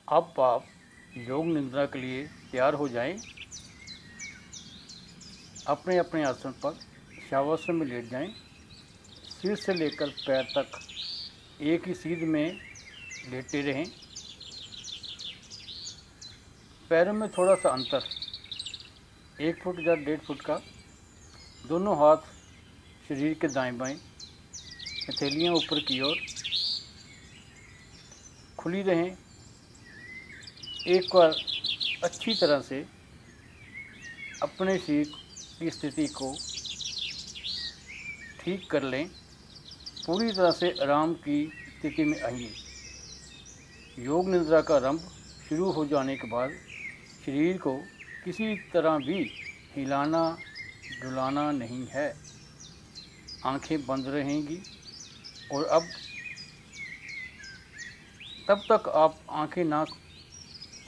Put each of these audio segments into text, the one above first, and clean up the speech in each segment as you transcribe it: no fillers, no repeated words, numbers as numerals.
अब आप योग निद्रा के लिए तैयार हो जाएं। अपने अपने आसन पर शवासन में लेट जाएं। सिर से लेकर पैर तक एक ही सीध में लेटे रहें। पैरों में थोड़ा सा अंतर 1 फुट या 1.5 फुट का। दोनों हाथ शरीर के दाएं बाएं, हथेलियाँ ऊपर की ओर खुली रहें। एक बार अच्छी तरह से अपने शरीर की स्थिति को ठीक कर लें। पूरी तरह से आराम की स्थिति में आइए। योग निद्रा का आरंभ शुरू हो जाने के बाद शरीर को किसी तरह भी हिलाना डुलाना नहीं है। आंखें बंद रहेंगी और अब तब तक आप आंखें ना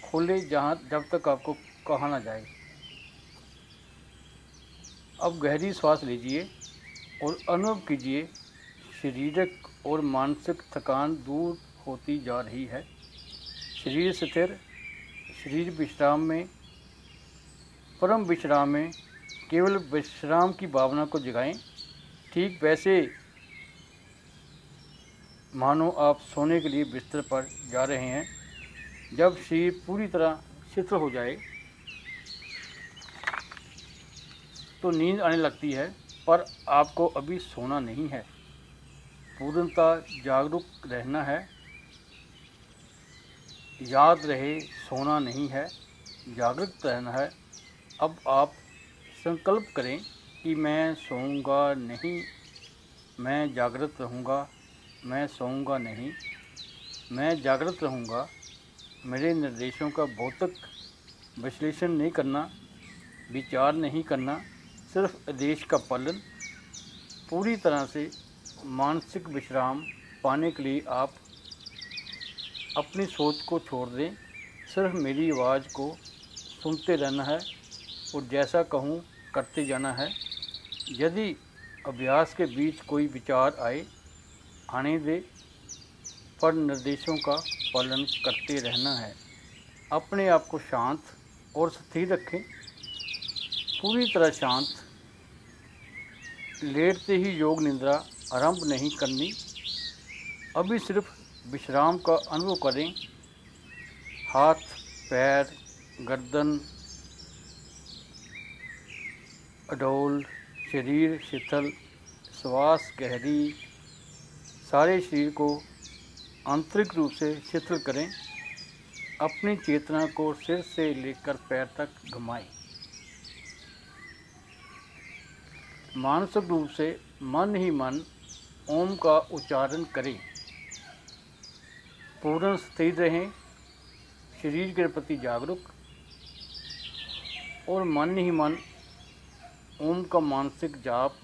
खोलें जब तक आपको कहा ना जाए। अब गहरी सांस लीजिए और अनुभव कीजिए शारीरिक और मानसिक थकान दूर होती जा रही है। शरीर स्थिर, शरीर विश्राम में, परम विश्राम में। केवल विश्राम की भावना को जगाएं। ठीक वैसे मानो आप सोने के लिए बिस्तर पर जा रहे हैं। जब शरीर पूरी तरह शिथिल हो जाए तो नींद आने लगती है, पर आपको अभी सोना नहीं है। पूर्णतः जागरूक रहना है। याद रहे, सोना नहीं है, जागरूक रहना है। अब आप संकल्प करें कि मैं सोऊंगा नहीं, मैं जागृत रहूँगा। मैं सोऊंगा नहीं, मैं जागृत रहूँगा। मेरे निर्देशों का भौतिक विश्लेषण नहीं करना, विचार नहीं करना, सिर्फ आदेश का पालन। पूरी तरह से मानसिक विश्राम पाने के लिए आप अपनी सोच को छोड़ दें। सिर्फ मेरी आवाज़ को सुनते रहना है और जैसा कहूँ करते जाना है। यदि अभ्यास के बीच कोई विचार आने दे, पर निर्देशों का पालन करते रहना है। अपने आप को शांत और स्थिर रखें। पूरी तरह शांत। लेटते ही योग निद्रा आरंभ नहीं करनी। अभी सिर्फ विश्राम का अनुभव करें। हाथ, पैर, गर्दन अडोल, शरीर शिथिल, श्वास गहरी। सारे शरीर को आंतरिक रूप से शिथिल करें। अपनी चेतना को सिर से लेकर पैर तक घुमाएं। मानसिक रूप से मन ही मन ओम का उच्चारण करें। पूर्ण स्थिर रहें, शरीर के प्रति जागरूक और मन ही मन ओम का मानसिक जाप।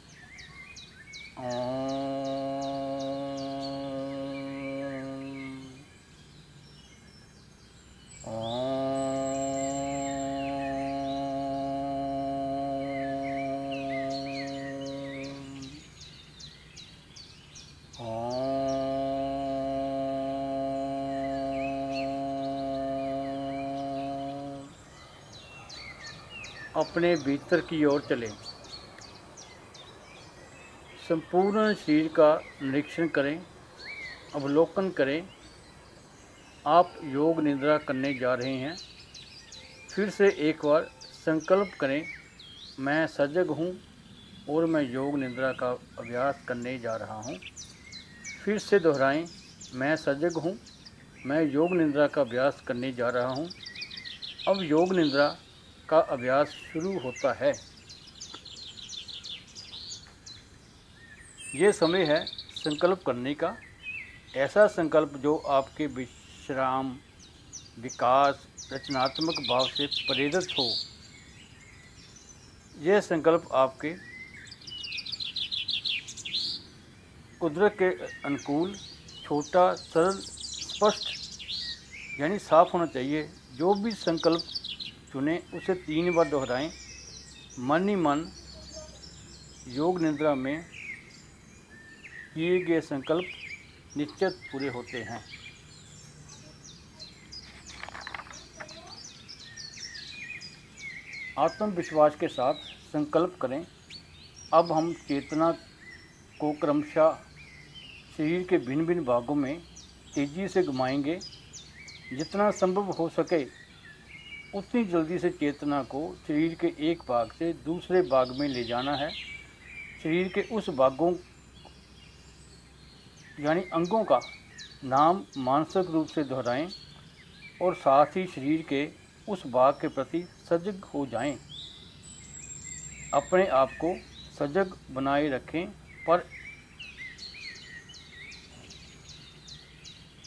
अपने भीतर की ओर चलें। संपूर्ण शरीर का निरीक्षण करें, अवलोकन करें। आप योग निद्रा करने जा रहे हैं। फिर से एक बार संकल्प करें, मैं सजग हूँ और मैं योग निद्रा का अभ्यास करने जा रहा हूँ। फिर से दोहराएं, मैं सजग हूँ, मैं योग निद्रा का अभ्यास करने जा रहा हूँ। अब योग निद्रा का अभ्यास शुरू होता है। ये समय है संकल्प करने का। ऐसा संकल्प जो आपके विश्राम, विकास, रचनात्मक भाव से प्रेरित हो। यह संकल्प आपके कुदरत के अनुकूल, छोटा, सरल, स्पष्ट यानी साफ होना चाहिए। जो भी संकल्प चुनें उसे 3 बार दोहराएं। मन ही मन योग निद्रा में किए गए संकल्प निश्चित पूरे होते हैं। आत्मविश्वास के साथ संकल्प करें। अब हम चेतना को क्रमशः शरीर के भिन्न भिन्न भागों में तेज़ी से घुमाएंगे। जितना संभव हो सके उतनी जल्दी से चेतना को शरीर के एक भाग से दूसरे भाग में ले जाना है। शरीर के उस भागों यानी अंगों का नाम मानसिक रूप से दोहराएं और साथ ही शरीर के उस भाग के प्रति सजग हो जाएं। अपने आप को सजग बनाए रखें पर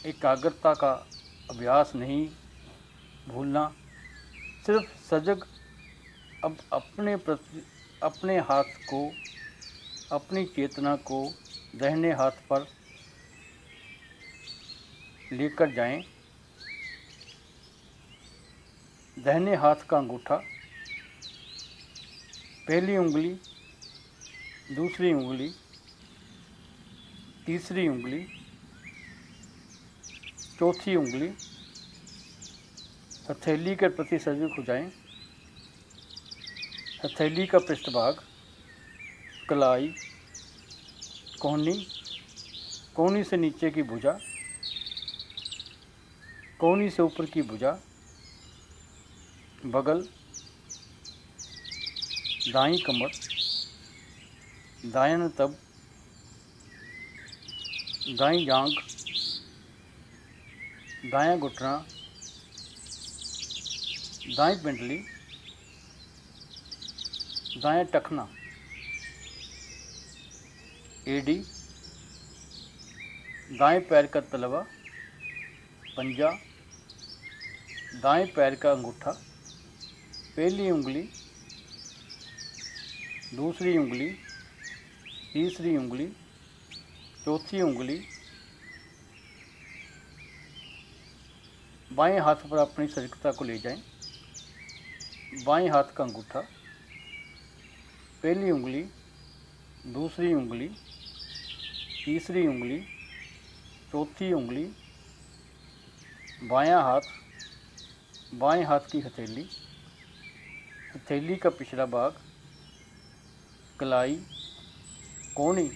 एकाग्रता का अभ्यास नहीं भूलना। सिर्फ सजग। अब अपने हाथ को, अपनी चेतना को दाहिने हाथ पर लेकर जाएं। दाहिने हाथ का अंगूठा, पहली उंगली, दूसरी उंगली, तीसरी उंगली, चौथी उंगली हथेली के प्रति सजग हो जाएं। हथेली का पृष्ठभाग, कलाई, कोहनी, कोहनी से नीचे की भुजा, कोहनी से ऊपर की भुजा, बगल, दाईं कमर, दायां तब, दाईं जांघ, दायां घुटना, दाईं पिंडली, दायां टखना, एडी, दाएं पैर का तलवा, पंजा, दाएं पैर का अंगूठा, पहली उंगली, दूसरी उंगली, तीसरी उंगली, चौथी उंगली। बाएं हाथ पर अपनी सजगता को ले जाएं। बाएं हाथ का अंगूठा, पहली उंगली, दूसरी उंगली, तीसरी उंगली, चौथी उंगली, बायां हाथ, बाएं हाथ की हथेली, हथेली का पिछला भाग, कलाई, कोहनी,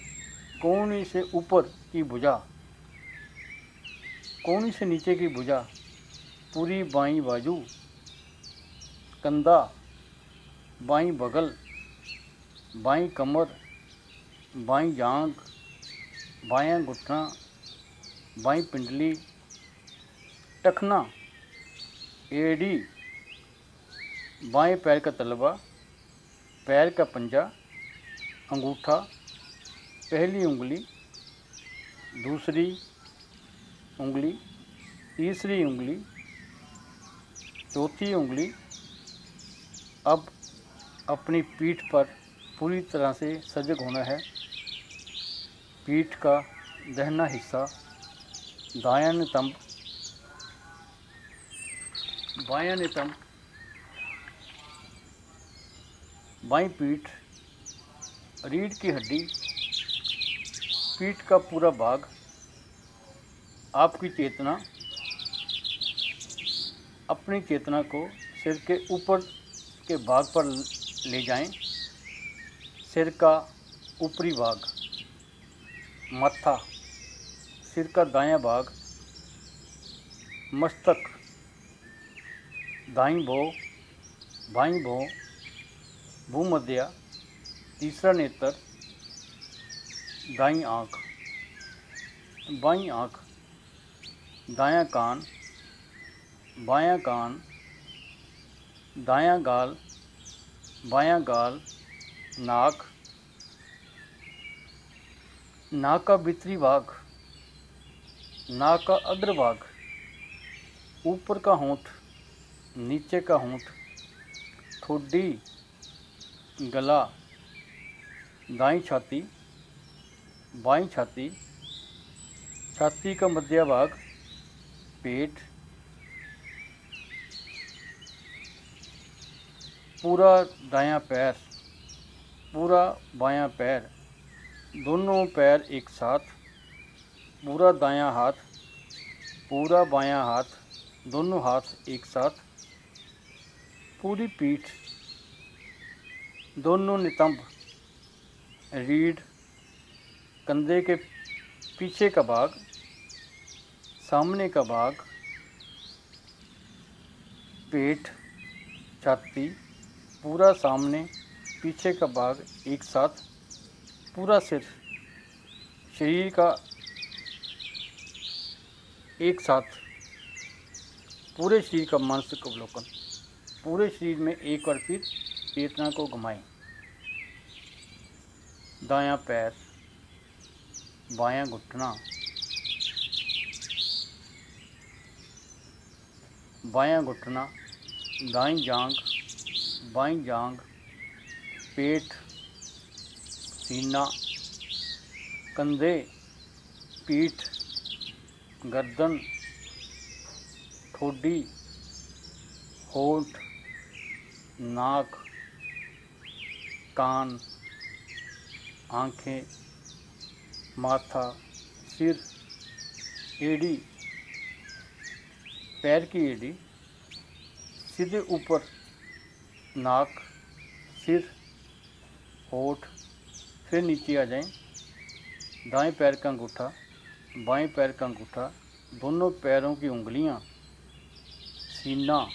कोहनी से ऊपर की भुजा, कोहनी से नीचे की भुजा, पूरी बाईं बाजू, कंधा, बाईं बगल, बाईं कमर, बाईं जांघ, बायां घुटना, बाईं पिंडली, टखना, एड़ी, बाएं पैर का तलवा, पैर का पंजा, अंगूठा, पहली उंगली, दूसरी उंगली, तीसरी उंगली, चौथी उंगली। अब अपनी पीठ पर पूरी तरह से सजग होना है। पीठ का दाहिना हिस्सा, दायां नितंब, बायां नितंब, बाईं पीठ, रीढ़ की हड्डी, पीठ का पूरा भाग। आपकी चेतना, अपनी चेतना को सिर के ऊपर के भाग पर ले जाएं। सिर का ऊपरी भाग, माथा, सिर का दायां भाग, मस्तक, दाईं भौं, बाईं भौं, भूमध्य, तीसरा नेत्र, दाईं आँख, बाईं आँख, दायां कान, बायां कान, दायां गाल, बायां गाल, नाक, नाक का भीतरी भाग, नाक का अग्रभाग, ऊपर का होंठ, नीचे का होंठ, ठोडी, गला, दाईं छाती, बाईं छाती, छाती का मध्य भाग, पेट, पूरा दायां पैर, पूरा बायां पैर, दोनों पैर एक साथ, पूरा दायां हाथ, पूरा बायां हाथ, दोनों हाथ एक साथ, पूरी पीठ, दोनों नितंब, रीढ़, कंधे के पीछे का भाग, सामने का भाग, पेट, छाती, पूरा सामने पीछे का भाग एक साथ, पूरा सिर, शरीर का एक साथ, पूरे शरीर का मानसिक अवलोकन। पूरे शरीर में एक बार फिर चेतना को घुमाएं। दायां पैर, बायां घुटना, बायां घुटना, दाईं जांघ, बाईं जांघ, पेट, सीना, कंधे, पीठ, गर्दन, ठोडी, होंठ, नाक, कान, आँखें, माथा, सिर, एड़ी, पैर की एड़ी, सीधे ऊपर नाक, सिर, होंठ, फिर नीचे आ जाएं। दाएं पैर का अंगूठा, बाएं पैर का अंगूठा, दोनों पैरों की उंगलियां, सीना,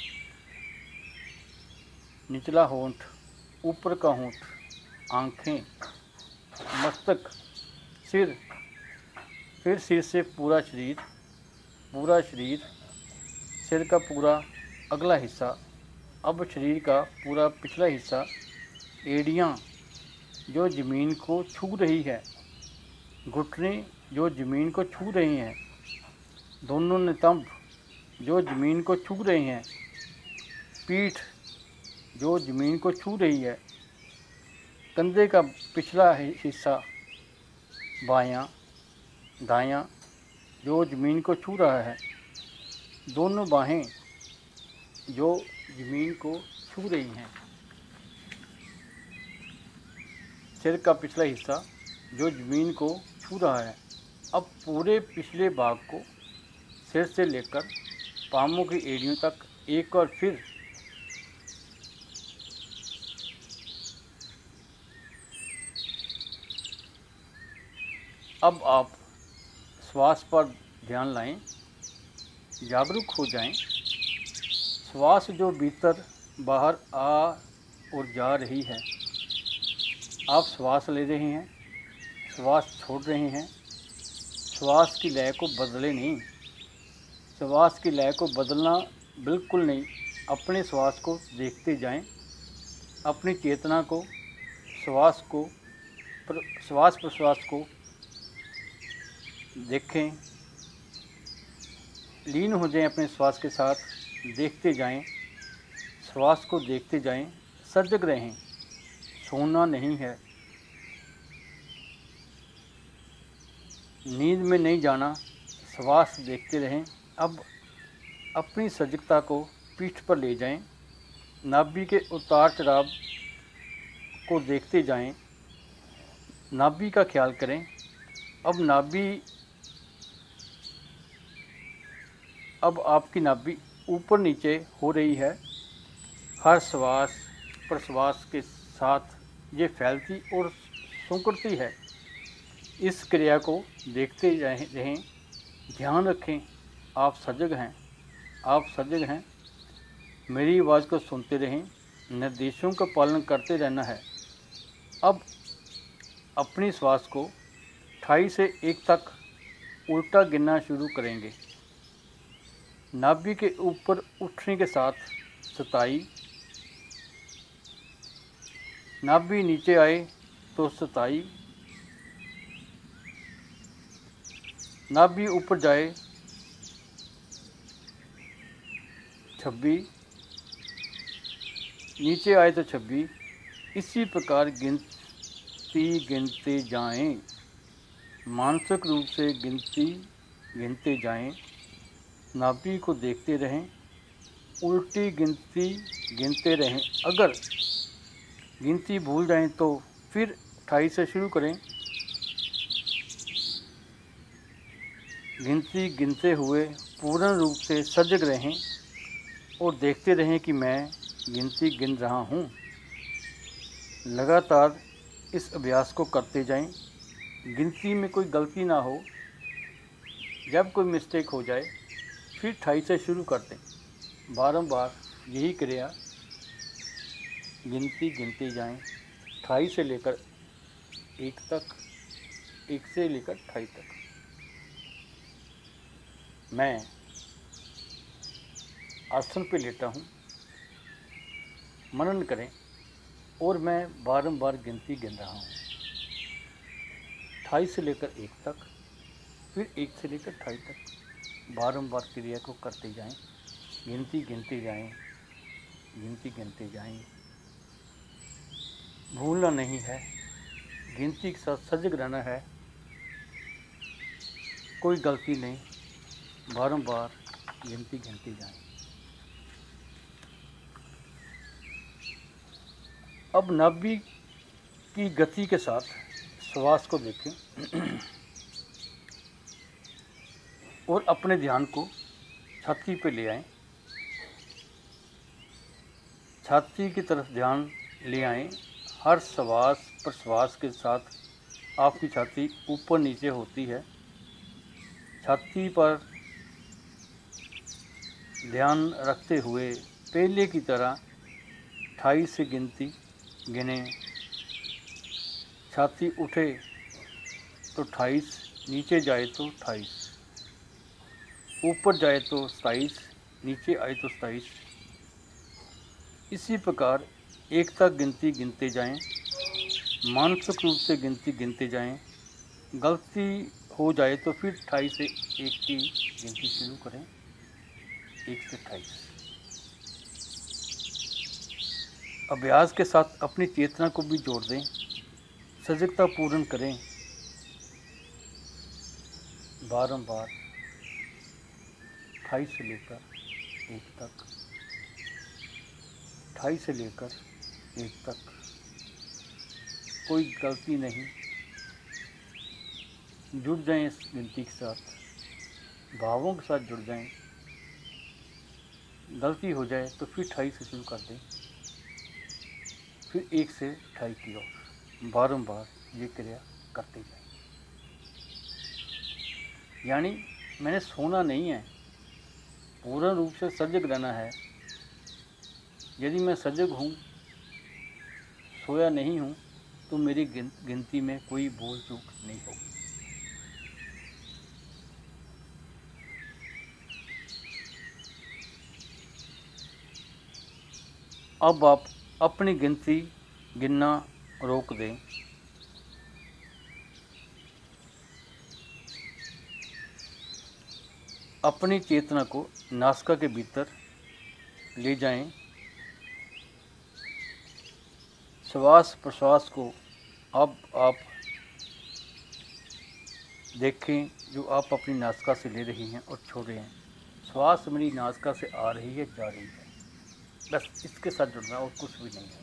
निचला होंठ, ऊपर का होंठ, आँखें, मस्तक, सिर, फिर सिर से पूरा शरीर, सिर का पूरा अगला हिस्सा, अब शरीर का पूरा पिछला हिस्सा, एड़ियाँ जो ज़मीन को छू रही है, घुटने जो ज़मीन को छू रही हैं, दोनों नितंब जो ज़मीन को छू रहे हैं, पीठ जो ज़मीन को छू रही है, कंधे का पिछला हिस्सा बायां, दायां जो ज़मीन को छू रहा है, दोनों बाहें जो ज़मीन को छू रही हैं, सिर का पिछला हिस्सा जो ज़मीन को छू रहा है। अब पूरे पिछले भाग को सिर से लेकर पाँवों की एड़ियों तक एक और फिर अब आप श्वास पर ध्यान लाएं, जागरूक हो जाएं। श्वास जो भीतर बाहर आ और जा रही है, आप श्वास ले रहे हैं, श्वास छोड़ रहे हैं, श्वास की लय को बदले नहीं, श्वास की लय को बदलना बिल्कुल नहीं। अपने श्वास को देखते जाएं, अपनी चेतना को, श्वास प्रश्वास को देखें, लीन हो जाएं अपने श्वास के साथ, देखते जाएं, श्वास को देखते जाएं, सजग रहें, सोना नहीं है, नींद में नहीं जाना, श्वास देखते रहें। अब अपनी सजगता को पीठ पर ले जाएं, नाभि के उतार चढ़ाव को देखते जाएं, नाभि का ख्याल करें। अब आपकी नाभि ऊपर नीचे हो रही है, हर श्वास प्रश्वास के साथ ये फैलती और सिकुड़ती है। इस क्रिया को देखते रहें, ध्यान रखें, आप सजग हैं, मेरी आवाज़ को सुनते रहें, निर्देशों का पालन करते रहना है। अब अपनी श्वास को 28 से 1 तक उल्टा गिनना शुरू करेंगे। नाभि के ऊपर उठने के साथ 27, नाभि नीचे आए तो 27, नाभि ऊपर जाए 26, नीचे आए तो 26। इसी प्रकार गिनते जाएं, मानसिक रूप से गिनते जाएं, नाभि को देखते रहें, उल्टी गिनती गिनते रहें। अगर गिनती भूल जाएं तो फिर 28 से शुरू करें। गिनती गिनते हुए पूर्ण रूप से सजग रहें और देखते रहें कि मैं गिनती गिन रहा हूँ। लगातार इस अभ्यास को करते जाएं। गिनती में कोई गलती ना हो। जब कोई मिस्टेक हो जाए फिर 28 से शुरू कर दें। बारंबार यही क्रिया गिनती गिनते जाएं। 28 से लेकर 1 तक, 1 से लेकर 28 तक। मैं आसन पे लेटा हूँ, मनन करें और मैं बारंबार गिनती गिन रहा हूँ। 28 से लेकर 1 तक, फिर 1 से लेकर 28 तक बारंबार क्रिया को करते जाएं। गिनती गिनते जाएं, गिनती गिनते जाएं। भूलना नहीं है, गिनती के साथ सजग रहना है। कोई गलती नहीं, बारंबार गिनती गिनते जाएं। अब नाभि की गति के साथ श्वास को देखें और अपने ध्यान को छाती पे ले आएं। छाती की तरफ ध्यान ले आएं। हर श्वास प्रश्वास के साथ आपकी छाती ऊपर नीचे होती है। छाती पर ध्यान रखते हुए पहले की तरह 28 से गिनती गिने। छाती उठे तो 28, नीचे जाए तो 28, ऊपर जाए तो 27, नीचे आए तो 27। इसी प्रकार 1 तक गिनती गिनते जाएं। मानसिक रूप से गिनती गिनते जाएं। गलती हो जाए तो फिर 28 से 1 की गिनती शुरू करें। 1 से 28। अभ्यास के साथ अपनी चेतना को भी जोड़ दें। सजगता पूर्ण करें। बारंबार 28 से लेकर 1 तक, 28 से लेकर 1 तक। कोई गलती नहीं, जुड़ जाएं इस गिनती के साथ, भावों के साथ जुड़ जाएं। गलती हो जाए तो फिर 28 से शुरू कर दें, फिर 1 से 28 की ओर बारंबार ये क्रिया करते जाएं। यानी मैंने सोना नहीं है, पूर्ण रूप से सजग रहना है। यदि मैं सजग हूँ, सोया नहीं हूँ, तो मेरी गिनती में कोई भूल चूक नहीं होगी। अब आप अपनी गिनती गिनना रोक दें। अपनी चेतना को नासिका के भीतर ले जाएं। श्वास प्रश्वास को अब आप देखें, जो आप अपनी नासिका से ले रही हैं और छोड़ रहे हैं। श्वास मेरी नासिका से आ रही है, जा रही है, बस इसके साथ जुड़ना और कुछ भी नहीं है।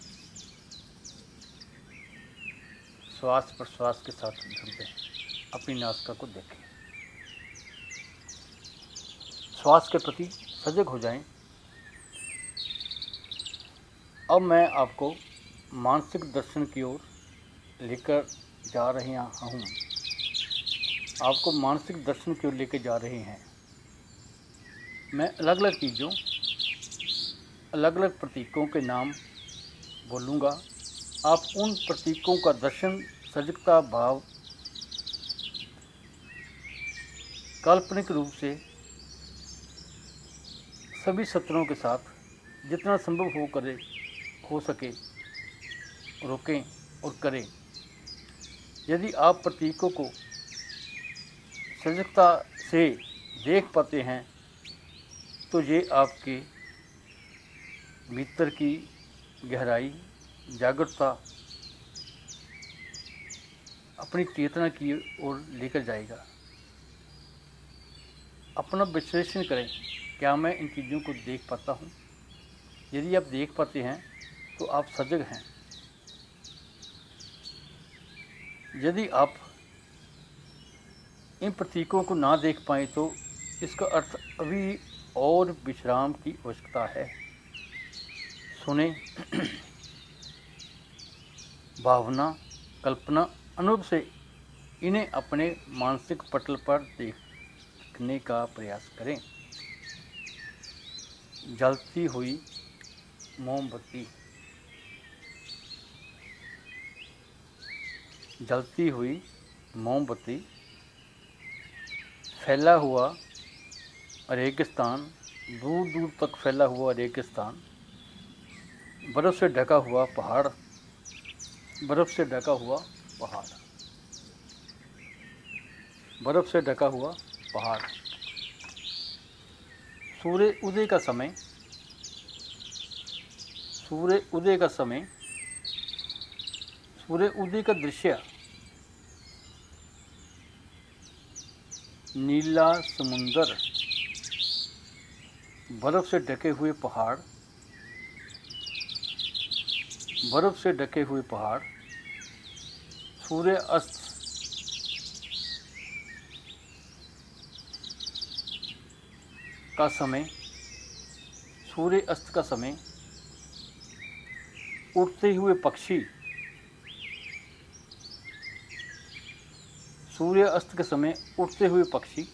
श्वास प्रश्वास के साथ जुड़ जाएं, अपनी नासिका को देखें, श्वास के प्रति सजग हो जाएं। अब मैं आपको मानसिक दर्शन की ओर लेकर जा रहे हूँ। आपको मानसिक दर्शन की ओर लेकर जा रहे हैं। मैं अलग अलग चीज़ों, अलग अलग प्रतीकों के नाम बोलूँगा। आप उन प्रतीकों का दर्शन, सजगता भाव काल्पनिक रूप से सभी सत्रों के साथ जितना संभव हो सके रोकें और करें। यदि आप प्रतीकों को सजगता से देख पाते हैं तो ये आपके भीतर की गहराई, जागरूकता, अपनी चेतना की ओर लेकर जाएगा। अपना विश्लेषण करें, क्या मैं इन चीज़ों को देख पाता हूँ? यदि आप देख पाते हैं तो आप सजग हैं। यदि आप इन प्रतीकों को ना देख पाएँ तो इसका अर्थ अभी और विश्राम की आवश्यकता है। सुने। भावना, कल्पना, अनुभव से इन्हें अपने मानसिक पटल पर देखने का प्रयास करें। जलती हुई मोमबत्ती। जलती हुई मोमबत्ती, फैला हुआ रेगिस्तान, दूर दूर तक फैला हुआ रेगिस्तान, बर्फ़ से ढका हुआ पहाड़, बर्फ़ से ढका हुआ पहाड़, बर्फ़ से ढका हुआ पहाड़। सूर्य उदय का समय, सूर्य उदय का समय, सूर्य उदय का दृश्य, नीला समुंदर, बर्फ़ से ढके हुए पहाड़, बर्फ़ से ढके हुए पहाड़। सूर्य अस्त, का समय, सूर्य अस्त का समय, उड़ते हुए पक्षी, सूर्य अस्त के समय उड़ते हुए पक्षी,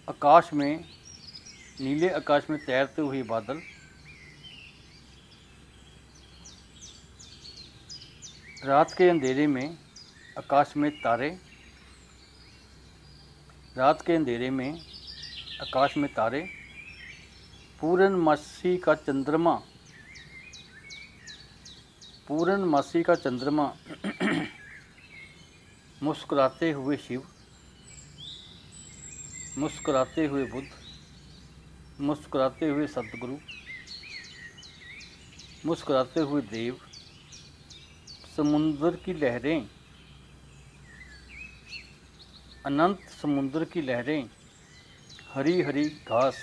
आकाश में, नीले आकाश में तैरते हुए बादल, रात के अंधेरे में आकाश में तारे, रात के अंधेरे में आकाश में तारे, पूर्णमासी का चंद्रमा, पूर्णमासी का चंद्रमा, मुस्कुराते हुए शिव, मुस्कुराते हुए बुद्ध, मुस्कुराते हुए सतगुरु, मुस्कुराते हुए देव, समुद्र की लहरें, अनंत समुद्र की लहरें, हरी हरी घास,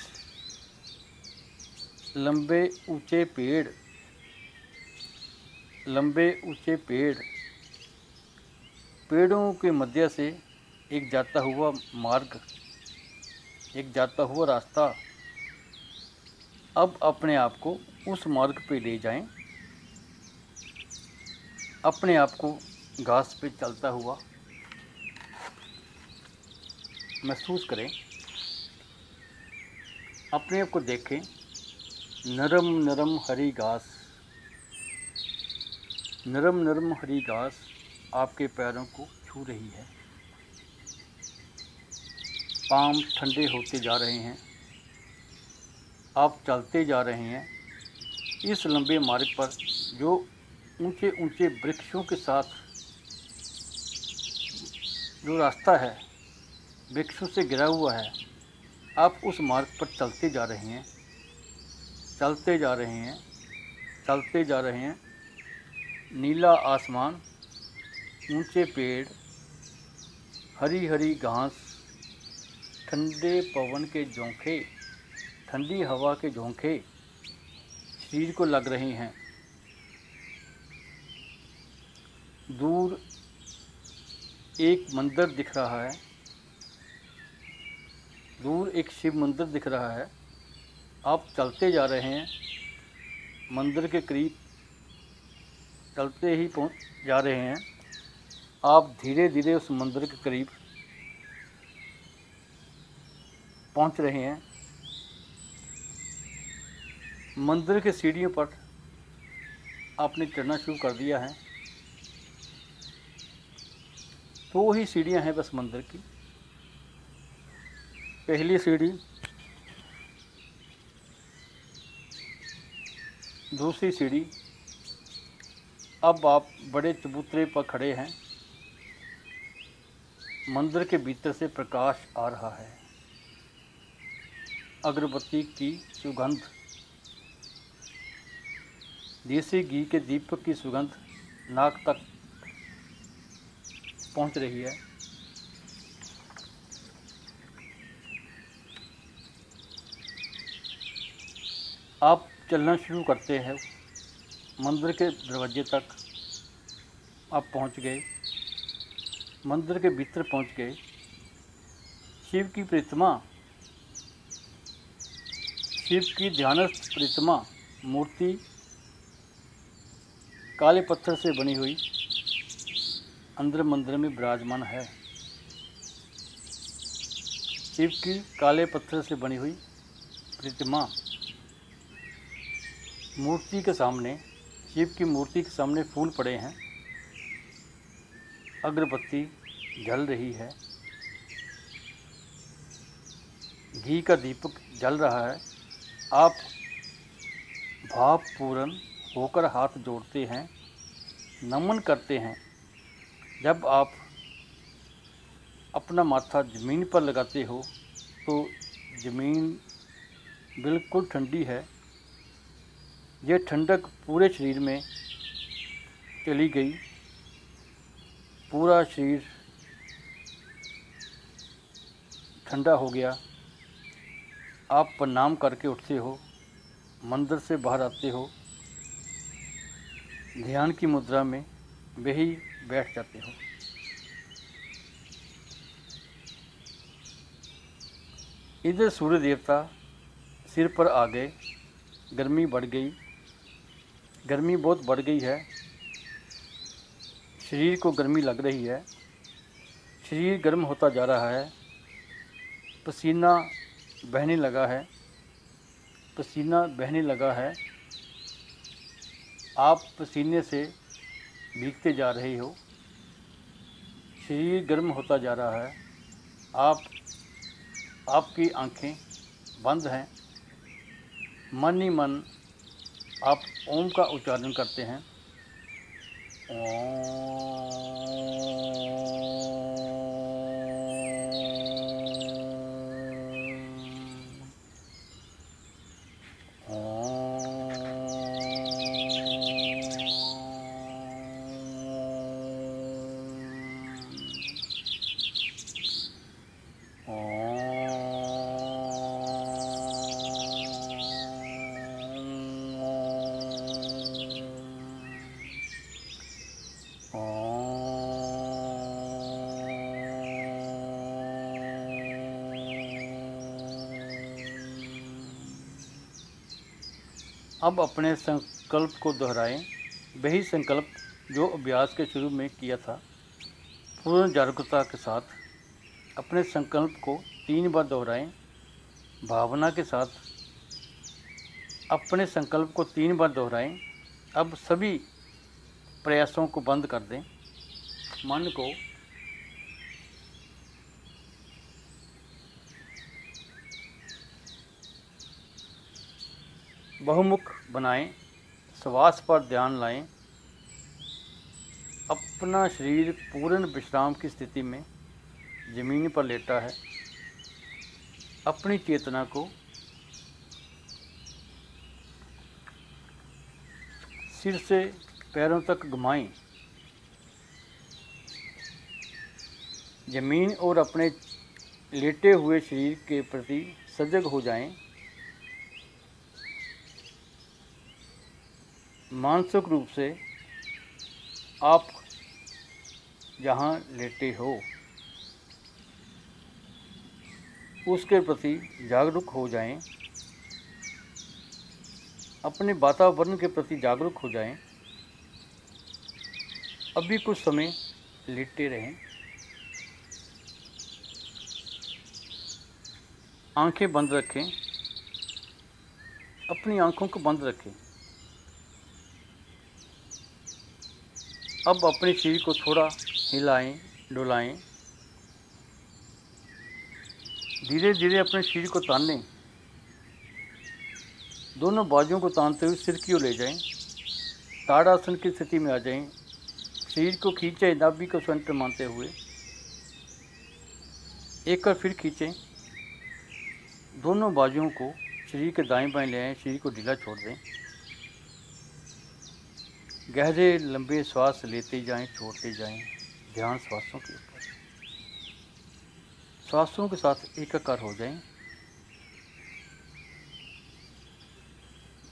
लंबे ऊंचे पेड़, लंबे ऊंचे पेड़, पेड़ों के मध्य से एक जाता हुआ मार्ग, एक जाता हुआ रास्ता। अब अपने आप को उस मार्ग पे ले जाएं, अपने आप को घास पे चलता हुआ महसूस करें, अपने आप को देखें। नरम नरम हरी घास, नरम नरम हरी घास आपके पैरों को छू रही है। पाँव ठंडे होते जा रहे हैं, आप चलते जा रहे हैं इस लंबे मार्ग पर जो ऊंचे ऊंचे वृक्षों के साथ जो रास्ता है, वृक्षों से घिरा हुआ है। आप उस मार्ग पर चलते जा रहे हैं, चलते जा रहे हैं, चलते जा रहे हैं। नीला आसमान, ऊंचे पेड़, हरी हरी घास, ठंडे पवन के झोंके, ठंडी हवा के झोंके शरीर को लग रहे हैं। दूर एक मंदिर दिख रहा है, दूर एक शिव मंदिर दिख रहा है। आप चलते जा रहे हैं, मंदिर के करीब चलते ही पहुंच जा रहे हैं। आप धीरे धीरे उस मंदिर के करीब पहुंच रहे हैं। मंदिर के सीढ़ियों पर आपने चढ़ना शुरू कर दिया है। दो ही सीढ़ियां हैं बस मंदिर की। पहली सीढ़ी, दूसरी सीढ़ी। अब आप बड़े चबूतरे पर खड़े हैं। मंदिर के भीतर से प्रकाश आ रहा है, अगरबत्ती की सुगंध, देसी घी के दीपक की सुगंध नाक तक पहुंच रही है। आप चलना शुरू करते हैं। मंदिर के दरवाजे तक आप पहुंच गए, मंदिर के भीतर पहुंच गए। शिव की प्रतिमा, शिव की ध्यानस्थ प्रतिमा मूर्ति काले पत्थर से बनी हुई अंदर मंदिर में विराजमान है। शिव की काले पत्थर से बनी हुई प्रतिमा मूर्ति के सामने, शिव की मूर्ति के सामने फूल पड़े हैं, अगरबत्ती जल रही है, घी का दीपक जल रहा है। आप भावपूर्ण होकर हाथ जोड़ते हैं, नमन करते हैं। जब आप अपना माथा ज़मीन पर लगाते हो तो ज़मीन बिल्कुल ठंडी है। ये ठंडक पूरे शरीर में चली गई, पूरा शरीर ठंडा हो गया। आप प्रणाम करके उठते हो, मंदिर से बाहर आते हो, ध्यान की मुद्रा में वही बैठ जाते हो। इधर सूर्य देवता सिर पर आ गए, गर्मी बढ़ गई, गर्मी बहुत बढ़ गई है, शरीर को गर्मी लग रही है, शरीर गर्म होता जा रहा है, पसीना बहने लगा है, पसीना बहने लगा है। आप पसीने से भीगते जा रहे हो, शरीर गर्म होता जा रहा है। आपकी आंखें बंद हैं, मन ही मन आप ओम का उच्चारण करते हैं। अब अपने संकल्प को दोहराएं, वही संकल्प जो अभ्यास के शुरू में किया था। पूर्ण जागरूकता के साथ अपने संकल्प को 3 बार दोहराएं। भावना के साथ अपने संकल्प को 3 बार दोहराएं। अब सभी प्रयासों को बंद कर दें, मन को बहुमुख बनाएं, श्वास पर ध्यान लाएं। अपना शरीर पूर्ण विश्राम की स्थिति में ज़मीन पर लेटा है। अपनी चेतना को सिर से पैरों तक घुमाएं। ज़मीन और अपने लेटे हुए शरीर के प्रति सजग हो जाएं। मानसिक रूप से आप जहाँ लेटे हो उसके प्रति जागरूक हो जाएं। अपने वातावरण के प्रति जागरूक हो जाएं। अभी कुछ समय लेटे रहें, आंखें बंद रखें, अपनी आंखों को बंद रखें। अब अपने शरीर को थोड़ा हिलाएं, डुलाएं। धीरे धीरे अपने शरीर को तानें। दोनों बाजुओं को तानते हुए सिर की ओर ले जाएं। ताड़ासन की स्थिति में आ जाएं। शरीर को खींचें, नाभि को सेंटर मानते हुए। एक बार फिर खींचें। दोनों बाजुओं को शरीर के दाएं बाएं ले आएं, शरीर को ढीला छोड़ दें। गहरे लंबे श्वास लेते जाएं, छोड़ते जाएं। ध्यान श्वासों के ऊपर, श्वासों के साथ एकाकार हो जाएं।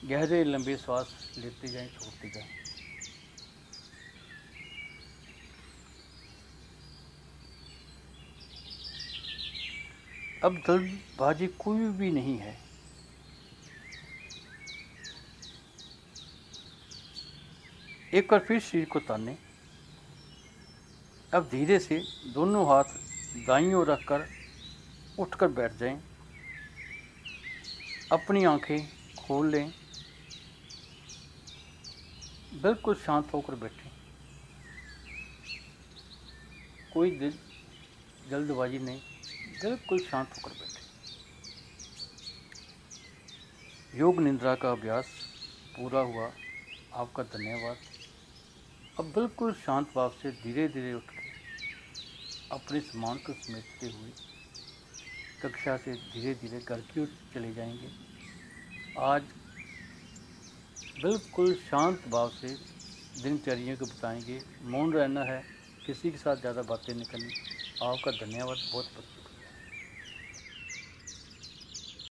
गहरे लंबे श्वास लेते जाएं, छोड़ते जाएं। अब जल्दबाजी कोई भी नहीं है। एक बार फिर शरीर को ताने। अब धीरे से दोनों हाथ दाईं ओर रखकर उठकर बैठ जाएं। अपनी आंखें खोल लें। बिल्कुल शांत होकर बैठें। कोई जल्दबाजी नहीं, बिल्कुल शांत होकर बैठें। योग निद्रा का अभ्यास पूरा हुआ। आपका धन्यवाद। अब बिल्कुल शांत भाव से धीरे धीरे उठ के अपने सामान को समेटते हुए कक्षा से धीरे धीरे घर की ओर चले जाएंगे। आज बिल्कुल शांत भाव से दिनचर्या को बताएंगे। मौन रहना है, किसी के साथ ज़्यादा बातें नहीं करनी। आपका धन्यवाद बहुत बहुत।